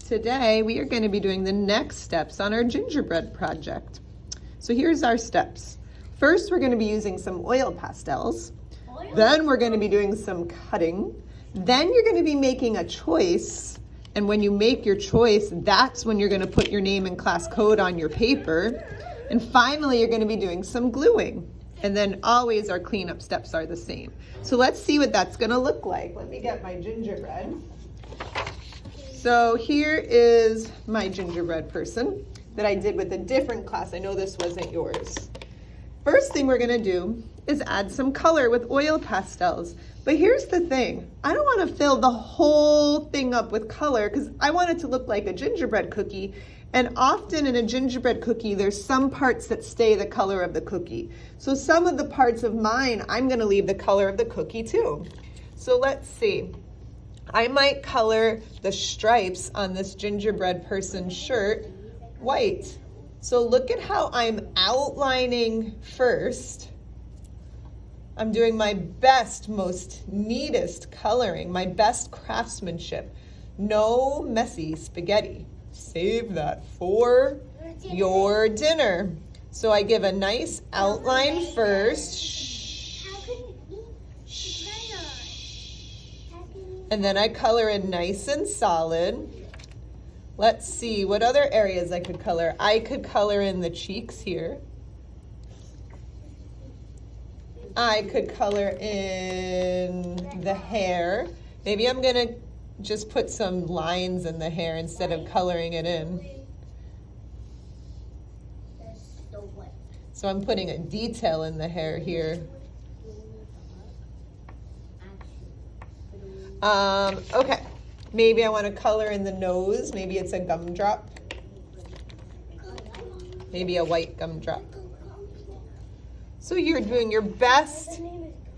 Today we are going to be doing the next steps on our gingerbread project. So here's our steps. First, we're going to be using some oil pastels. Then we're going to be doing some cutting. Then you're going to be making a choice. And when you make your choice, that's when you're going to put your name and class code on your paper. And finally, you're going to be doing some gluing. And then always our cleanup steps are the same. So let's see what that's going to look like. Let me get my gingerbread. So here is my gingerbread person that I did with a different class. I know this wasn't yours. First thing we're gonna do is add some color with oil pastels. But here's the thing, I don't wanna fill the whole thing up with color because I want it to look like a gingerbread cookie. And often in a gingerbread cookie, there's some parts that stay the color of the cookie. So some of the parts of mine, I'm gonna leave the color of the cookie too. So let's see. I might color the stripes on this gingerbread person's shirt white. So look at how I'm outlining first. I'm doing my best, most neatest coloring, my best craftsmanship. No messy spaghetti. Save that for your dinner. So I give a nice outline first. And then I color in nice and solid. Let's see what other areas I could color. I could color in the cheeks here. I could color in the hair. Maybe I'm gonna just put some lines in the hair instead of coloring it in. So I'm putting a detail in the hair here. Okay, maybe I want to color in the nose. Maybe it's a gumdrop. Maybe a white gumdrop. So you're doing your best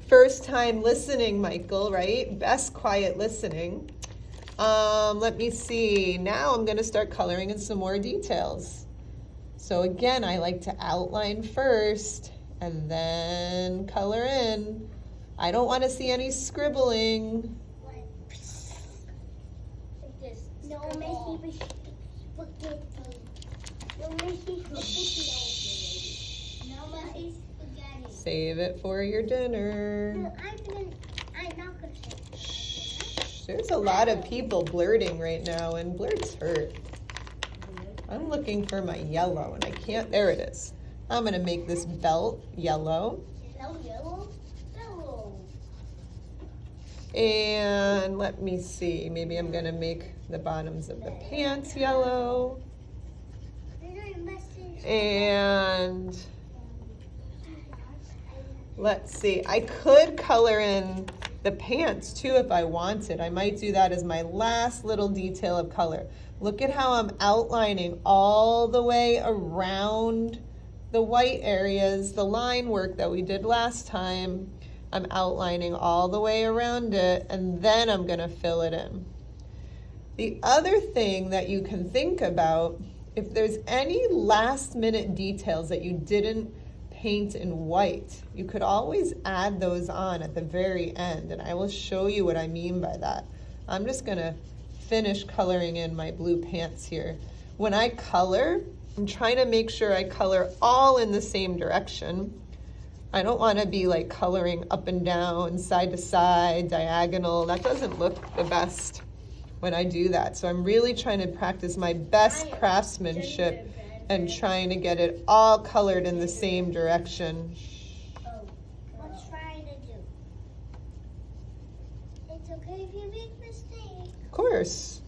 first time listening, Michael, right? Best quiet listening. Let me see. Now I'm going to start coloring in some more details. So again, I like to outline first and then color in. I don't want to see any scribbling. Save it for your dinner. There's a lot of people blurting right now, and blurts hurt. I'm looking for my yellow, and I can't. There it is. I'm going to make this belt yellow. And let me see, maybe I'm gonna make the bottoms of the pants yellow. And let's see, I could color in the pants too if I wanted. I might do that as my last little detail of color. Look at how I'm outlining all the way around the white areas, the line work that we did last time. I'm outlining all the way around it, and then I'm gonna fill it in. The other thing that you can think about, if there's any last minute details that you didn't paint in white, you could always add those on at the very end, and I will show you what I mean by that. I'm just gonna finish coloring in my blue pants here. When I color, I'm trying to make sure I color all in the same direction. I don't want to be like coloring up and down, side to side, diagonal. That doesn't look the best when I do that. So I'm really trying to practice my best craftsmanship and trying to get it all colored in the same direction. What's trying to do? It's okay if you make mistakes. Of course.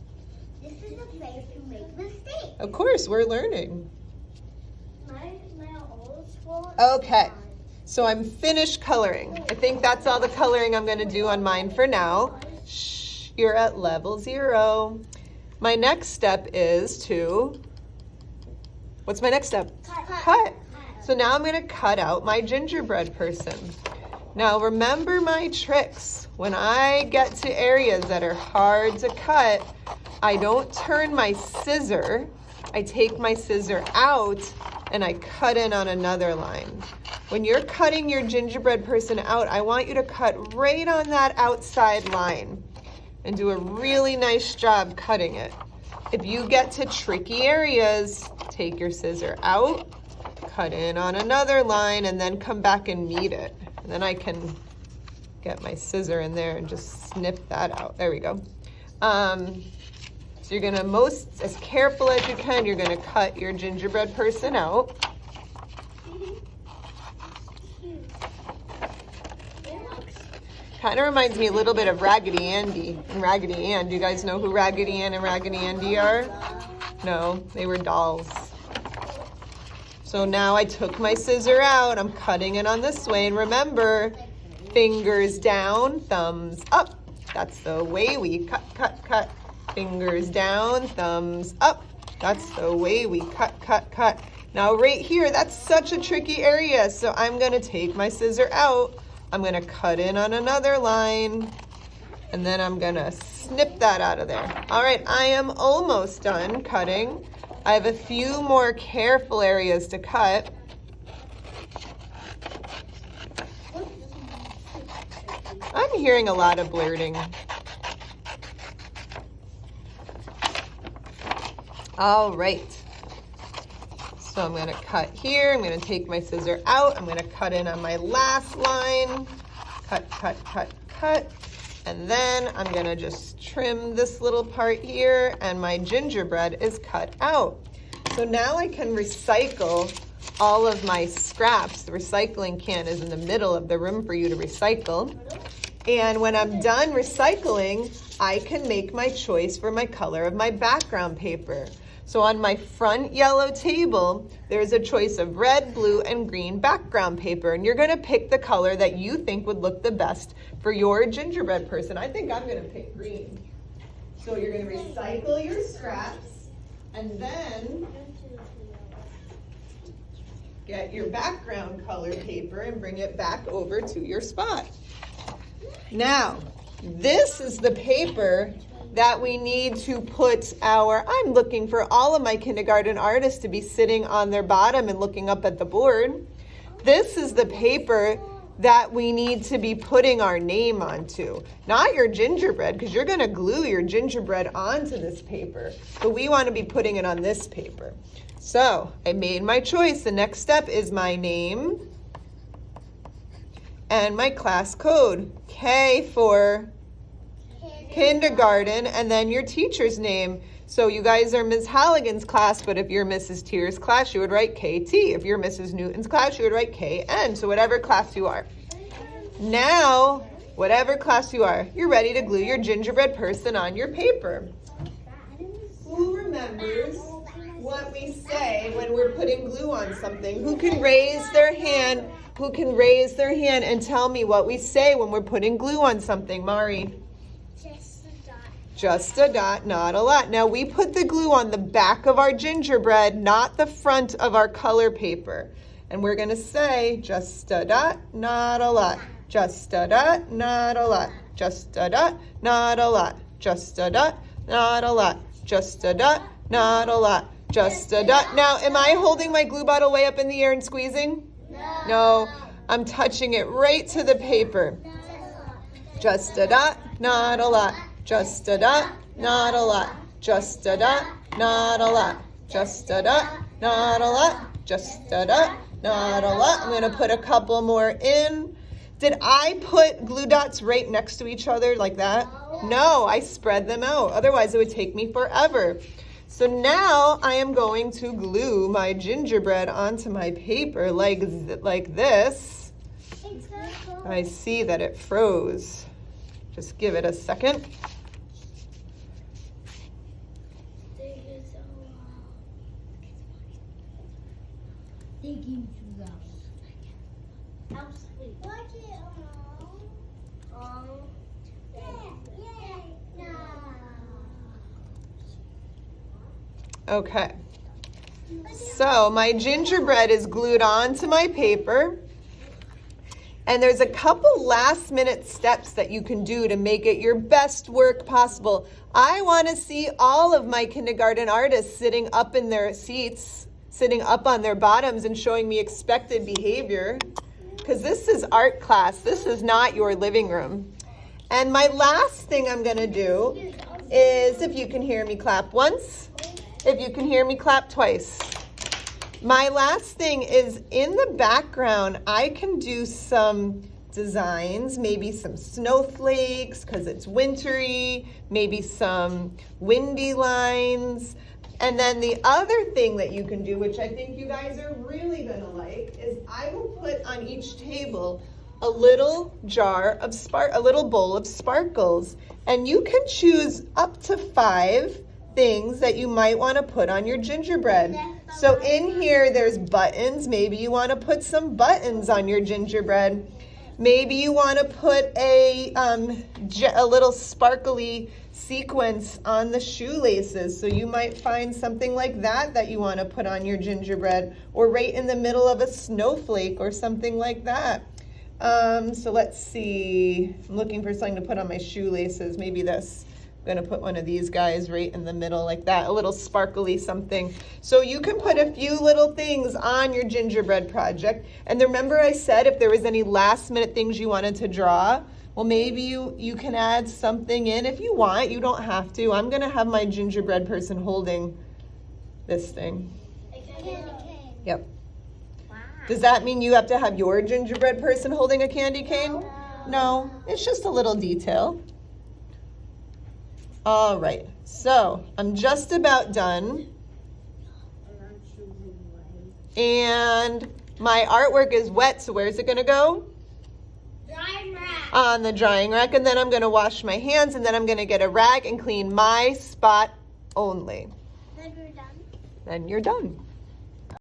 This is a place to make mistakes. Of course, we're learning. My old school. Okay. So I'm finished coloring. I think that's all the coloring I'm going to do on mine for now. Shh, you're at level 0. My next step is to, what's my next step? Cut. So now I'm going to cut out my gingerbread person. Now remember my tricks. When I get to areas that are hard to cut, I don't turn my scissor. I take my scissor out and I cut in on another line. When you're cutting your gingerbread person out, I want you to cut right on that outside line and do a really nice job cutting it. If you get to tricky areas, take your scissor out, cut in on another line, and then come back and meet it. And then I can get my scissor in there and just snip that out. There we go. So you're gonna, as careful as you can, you're gonna cut your gingerbread person out. Kind of reminds me a little bit of Raggedy Andy and Raggedy Ann. Do you guys know who Raggedy Ann and Raggedy Andy are? No, they were dolls. So now I took my scissor out, I'm cutting it on this way, and remember, fingers down, thumbs up. That's the way we cut, cut, cut. Fingers down, thumbs up. That's the way we cut, cut, cut. Now right here, that's such a tricky area, so I'm gonna take my scissor out, I'm gonna cut in on another line, and then I'm gonna snip that out of there. All right, I am almost done cutting. I have a few more careful areas to cut. I'm hearing a lot of blurting. All right. So I'm gonna cut here, I'm gonna take my scissor out, I'm gonna cut in on my last line. Cut, cut, cut, cut. And then I'm gonna just trim this little part here, and my gingerbread is cut out. So now I can recycle all of my scraps. The recycling can is in the middle of the room for you to recycle. And when I'm done recycling, I can make my choice for my color of my background paper. So on my front yellow table, there's a choice of red, blue, and green background paper. And you're gonna pick the color that you think would look the best for your gingerbread person. I think I'm gonna pick green. So you're gonna recycle your scraps, and then get your background color paper and bring it back over to your spot. Now, this is the paper that we need to put I'm looking for all of my kindergarten artists to be sitting on their bottom and looking up at the board. This is the paper that we need to be putting our name onto. Not your gingerbread, because you're gonna glue your gingerbread onto this paper, but we wanna be putting it on this paper. So I made my choice. The next step is my name and my class code. K for kindergarten, and then your teacher's name. So you guys are Ms. Halligan's class, but if you're Mrs. Tier's class, you would write KT. If you're Mrs. Newton's class, you would write KN. So whatever class you are. Now, whatever class you are, you're ready to glue your gingerbread person on your paper. Who remembers what we say when we're putting glue on something? Who can raise their hand? Who can raise their hand and tell me what we say when we're putting glue on something? Mari? Just a dot, not a lot. Now we put the glue on the back of our gingerbread, not the front of our color paper. And we're gonna say just a dot, not a lot. Just a dot, not a lot. Just a dot, not a lot. Just a dot, not a lot. Just a dot, not a lot. Just a dot. Now, am I holding my glue bottle way up in the air and squeezing? No, I'm touching it right to the paper. Just a dot, not a lot. Just a dot, not a lot. Just a dot, not a lot. Just a dot, not a lot. Just a dot, not a lot. I'm gonna put a couple more in. Did I put glue dots right next to each other like that? No, I spread them out. Otherwise it would take me forever. So now I am going to glue my gingerbread onto my paper like this. I see that it froze. Just give it a second. Okay, so my gingerbread is glued onto my paper, and there's a couple last minute steps that you can do to make it your best work possible. I want to see all of my kindergarten artists sitting up in their seats, sitting up on their bottoms and showing me expected behavior, because this is art class. This is not your living room. And my last thing I'm going to do is if you can hear me clap once, if you can hear me clap twice. My last thing is in the background, I can do some designs, maybe some snowflakes because it's wintry, maybe some windy lines. And then the other thing that you can do, which I think you guys are really gonna like, is I will put on each table a little a little bowl of sparkles. And you can choose up to 5 things that you might want to put on your gingerbread. So in here, there's buttons. Maybe you want to put some buttons on your gingerbread. Maybe you want to put a little sparkly sequence on the shoelaces. So you might find something like that you want to put on your gingerbread, or right in the middle of a snowflake or something like that. So let's see. I'm looking for something to put on my shoelaces. Maybe this. I'm going to put one of these guys right in the middle like that, a little sparkly something. So you can put a few little things on your gingerbread project. And remember I said if there was any last minute things you wanted to draw, well, maybe you can add something in if you want. You don't have to. I'm going to have my gingerbread person holding this thing. Yep. Wow. Does that mean you have to have your gingerbread person holding a candy cane? No, it's just a little detail. All right, so I'm just about done. And my artwork is wet, so where's it gonna go? Drying rack. On the drying rack, and then I'm gonna wash my hands, and then I'm gonna get a rag and clean my spot only. Then we're done. Then you're done.